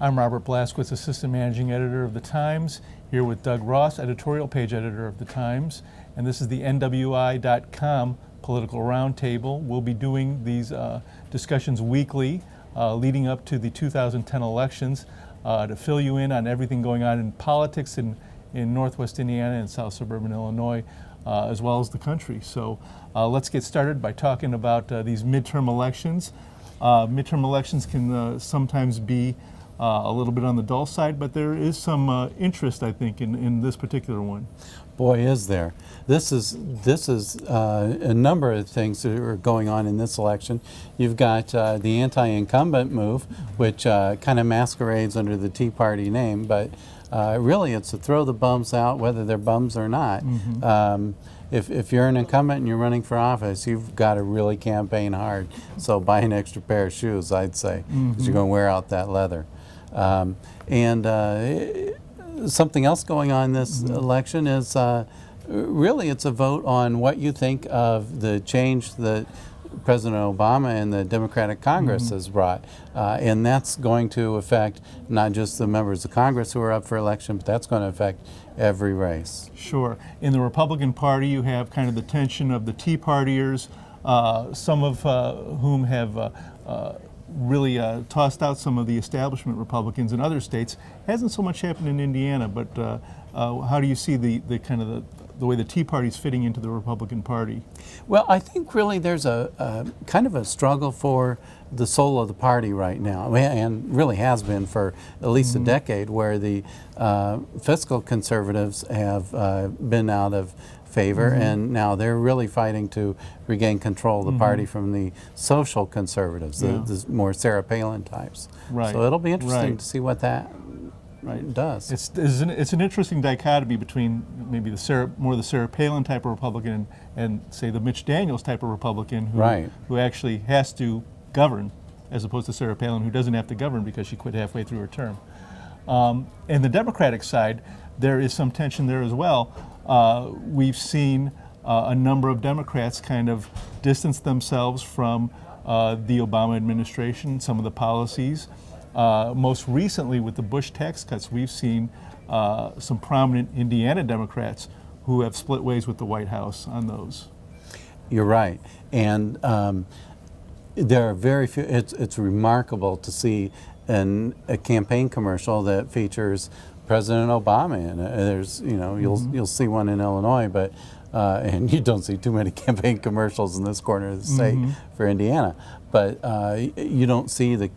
I'm Robert Blaskowitz, Assistant Managing Editor of The Times, here with Doug Ross, Editorial Page Editor of The Times, and this is the NWI.com Political Roundtable. We'll be doing these discussions weekly leading up to the 2010 elections to fill you in on everything going on in politics in Northwest Indiana and South Suburban Illinois, as well as the country. So let's get started by talking about these midterm elections. Midterm elections can sometimes be a little bit on the dull side, but there is some interest, I think, in this particular one. Boy, is there. This is a number of things that are going on in this election. You've got the anti-incumbent move, which kind of masquerades under the Tea Party name, but really it's to throw the bums out, whether they're bums or not. Mm-hmm. If you're an incumbent and you're running for office, you've got to really campaign hard. So buy an extra pair of shoes, I'd say, because you're going to wear out that leather. Something else going on in this election is really it's a vote on what you think of the change that President Obama and the Democratic Congress has brought. And that's going to affect not just the members of Congress who are up for election, but that's going to affect every race. Sure. In the Republican Party, you have kind of the tension of the Tea Partiers, some of whom have really tossed out some of the establishment Republicans in other states. Hasn't so much happened in Indiana, but how do you see the kind of the way the Tea Party is fitting into the Republican Party? Well, I think really there's a kind of a struggle for the soul of the party right now, and really has been for at least a decade, where the fiscal conservatives have been out of favor, and now they're really fighting to regain control of the party from the social conservatives, the more Sarah Palin types. Right. So it'll be interesting to see what that does. It's an interesting dichotomy between maybe the Sarah Palin type of Republican and say the Mitch Daniels type of Republican who actually has to govern, as opposed to Sarah Palin, who doesn't have to govern because she quit halfway through her term. And the Democratic side, there is some tension there as well. We've seen a number of Democrats kind of distance themselves from the Obama administration, some of the policies. Most recently with the Bush tax cuts, we've seen some prominent Indiana Democrats who have split ways with the White House on those. You're right. And there are very few. It's remarkable to see a campaign commercial that features President Obama in it. There's, you'll see one in Illinois, but and you don't see too many campaign commercials in this corner of the state for Indiana. But you don't see the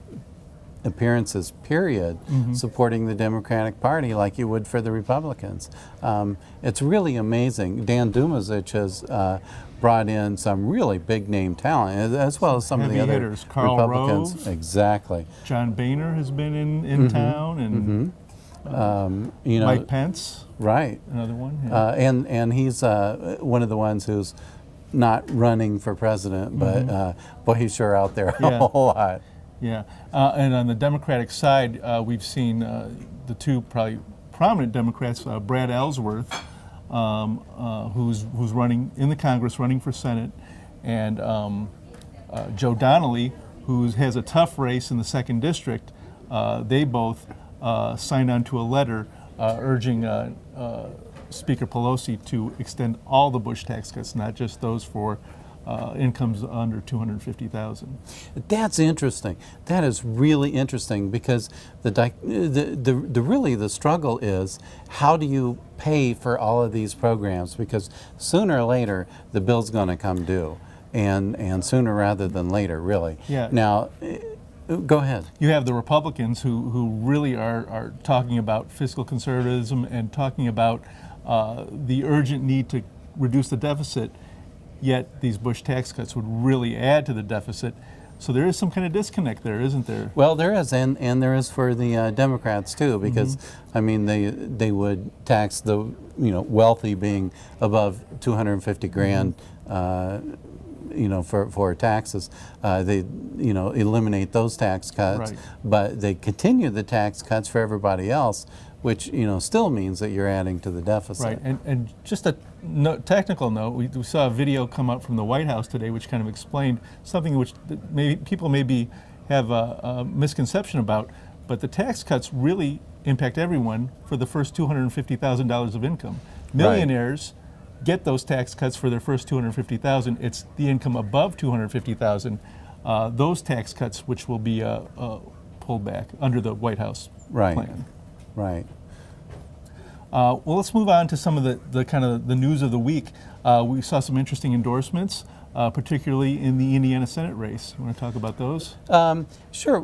appearances, period, supporting the Democratic Party like you would for the Republicans. It's really amazing. Dan Dumasic has brought in some really big name talent, as well as some of the other hitters. Karl Republicans. Rove. Exactly. John Boehner has been in town, and Mike Pence. Right. Another one. Yeah. And he's one of the ones who's not running for president, but boy, he's sure out there a whole lot. Yeah, and on the Democratic side, we've seen the two probably prominent Democrats, Brad Ellsworth, who's running in the Congress, running for Senate, and Joe Donnelly, who has a tough race in the 2nd District. They both signed on to a letter urging Speaker Pelosi to extend all the Bush tax cuts, not just those for incomes under $250,000. That's interesting. That is really interesting, because the struggle is, how do you pay for all of these programs? Because sooner or later the bill's going to come due, and sooner rather than later, really. Yeah. Now, go ahead. You have the Republicans who really are talking about fiscal conservatism and talking about the urgent need to reduce the deficit. Yet these Bush tax cuts would really add to the deficit. So there is some kind of disconnect there, isn't there? Well, there is, and there is for the Democrats too, because I mean they would tax the wealthy being above 250 grand, for taxes. They eliminate those tax cuts, but they continue the tax cuts for everybody else, which still means that you're adding to the deficit. Right, and just a technical note, we saw a video come up from the White House today which kind of explained something which people maybe have a misconception about. But the tax cuts really impact everyone for the first $250,000 of income. Millionaires get those tax cuts for their first $250,000. It's the income above $250,000, those tax cuts which will be pulled back under the White House plan. Right. Well, let's move on to some of the kind of the news of the week. We saw some interesting endorsements, particularly in the Indiana Senate race. You want to talk about those? Sure.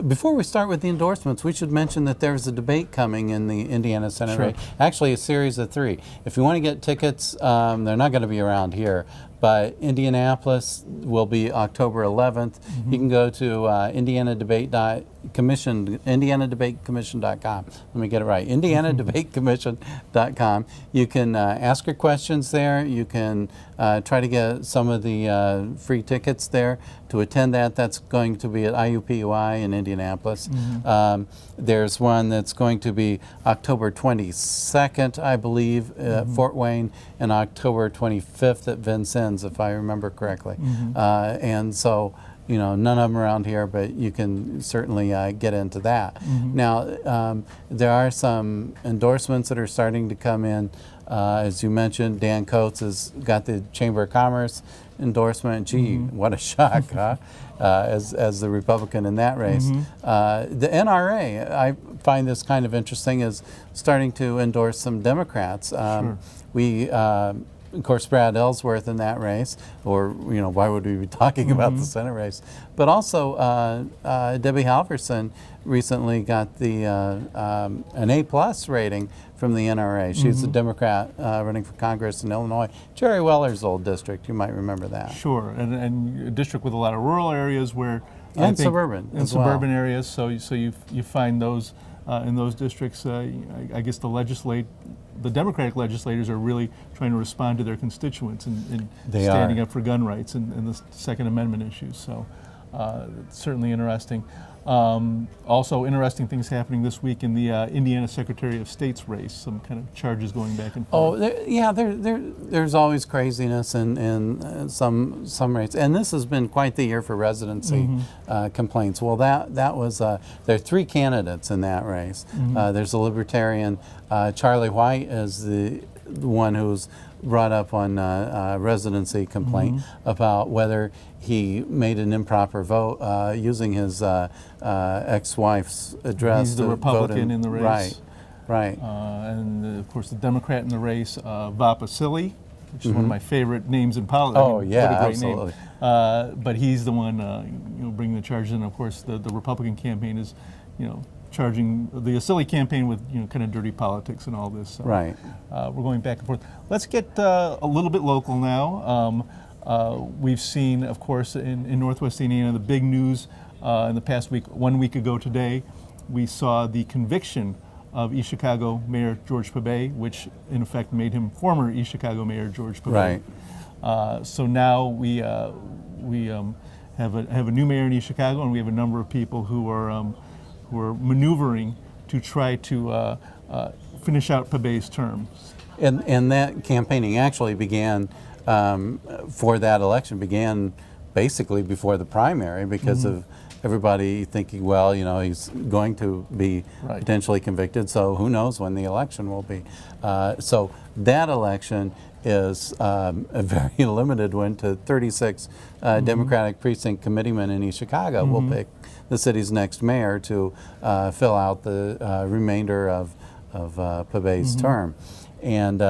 Before we start with the endorsements, we should mention that there's a debate coming in the Indiana Senate race. Actually, a series of 3. If you want to get tickets, they're not going to be around here. But Indianapolis will be October 11th. You can go to indianadebatecommission.com. Let me get it right. indianadebatecommission.com. You can ask your questions there. You can try to get some of the free tickets there to attend that. That's going to be at IUPUI in Indianapolis. There's one that's going to be October 22nd, I believe, at Fort Wayne, and October 25th at Vincennes, if I remember correctly. And so, you know, none of them around here, but you can certainly get into that. Now, there are some endorsements that are starting to come in. As you mentioned, Dan Coates has got the Chamber of Commerce endorsement. Gee, what a shock, huh? As the Republican in that race. The NRA, I find this kind of interesting, is starting to endorse some Democrats. We, of course, Brad Ellsworth in that race, or, you know, why would we be talking about the Senate race? But also, Debbie Halverson recently got the an A+ rating from the NRA. She's a Democrat running for Congress in Illinois. Jerry Weller's old district, you might remember that. Sure, and a district with a lot of rural areas where and suburban and suburban areas. So you find those in those districts. I guess the Democratic legislators are really trying to respond to their constituents and standing up for gun rights and the Second Amendment issues. So it's certainly interesting. Also interesting things happening this week in the Indiana Secretary of State's race, some kind of charges going back and forth. There's always craziness in some rates. And this has been quite the year for residency complaints. Well, that was, there are 3 candidates in that race. There's a Libertarian, Charlie White is the one who's brought up on residency complaint about whether he made an improper vote using his ex-wife's address. He's the Republican in the race. Right. And of course the Democrat in the race, Vapasili, which is one of my favorite names in politics. Oh, yeah, what a great absolutely. Name. But he's the one bringing the charges, and of course the Republican campaign is, charging the Asili campaign with kind of dirty politics and all this. So, right. We're going back and forth. Let's get a little bit local now. We've seen, of course, in Northwest Indiana, the big news in the past week. 1 week ago today, we saw the conviction of East Chicago Mayor George Pabay, which in effect made him former East Chicago Mayor George Pabay. Right. So now we have a new mayor in East Chicago, and we have a number of people who are maneuvering to try to finish out Pabay's term. And that campaigning actually began for that election began basically before the primary because of everybody thinking, well, he's going to be potentially convicted, so who knows when the election will be. So that election is a very limited one to 36 Democratic precinct committeemen in East Chicago will pick the city's next mayor to fill out the remainder of Pabay's term. And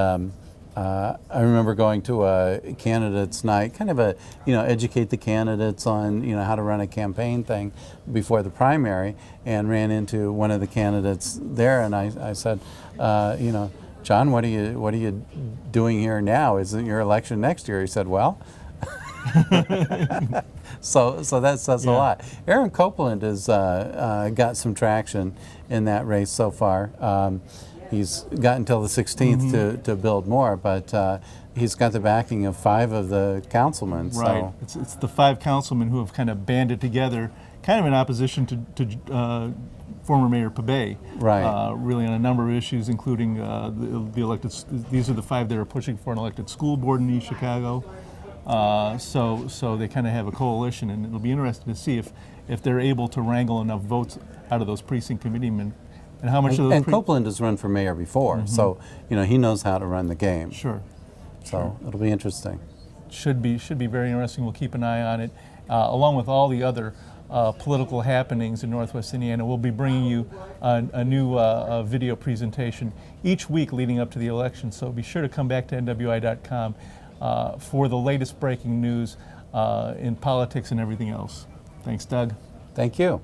I remember going to a candidates night, kind of educate the candidates on how to run a campaign thing before the primary, and ran into one of the candidates there, and I said, John, what are you doing here now? Isn't your election next year? He said, well. So that says a lot. Aaron Copeland has got some traction in that race so far. He's got until the 16th to build more, but he's got the backing of 5 of the councilmen. Right. So. It's the 5 councilmen who have kind of banded together, kind of in opposition to former Mayor Pabay. Right. Really on a number of issues, including the elected. These are the 5 that are pushing for an elected school board in East Chicago. So they kind of have a coalition, and it'll be interesting to see if they're able to wrangle enough votes out of those precinct committeemen, and how much of those. And Copeland has run for mayor before, so he knows how to run the game. Sure. So it'll be interesting. Should be very interesting. We'll keep an eye on it, along with all the other political happenings in Northwest Indiana. We'll be bringing you a new video presentation each week leading up to the election. So be sure to come back to NWI.com for the latest breaking news in politics and everything else. Thanks, Doug. Thank you.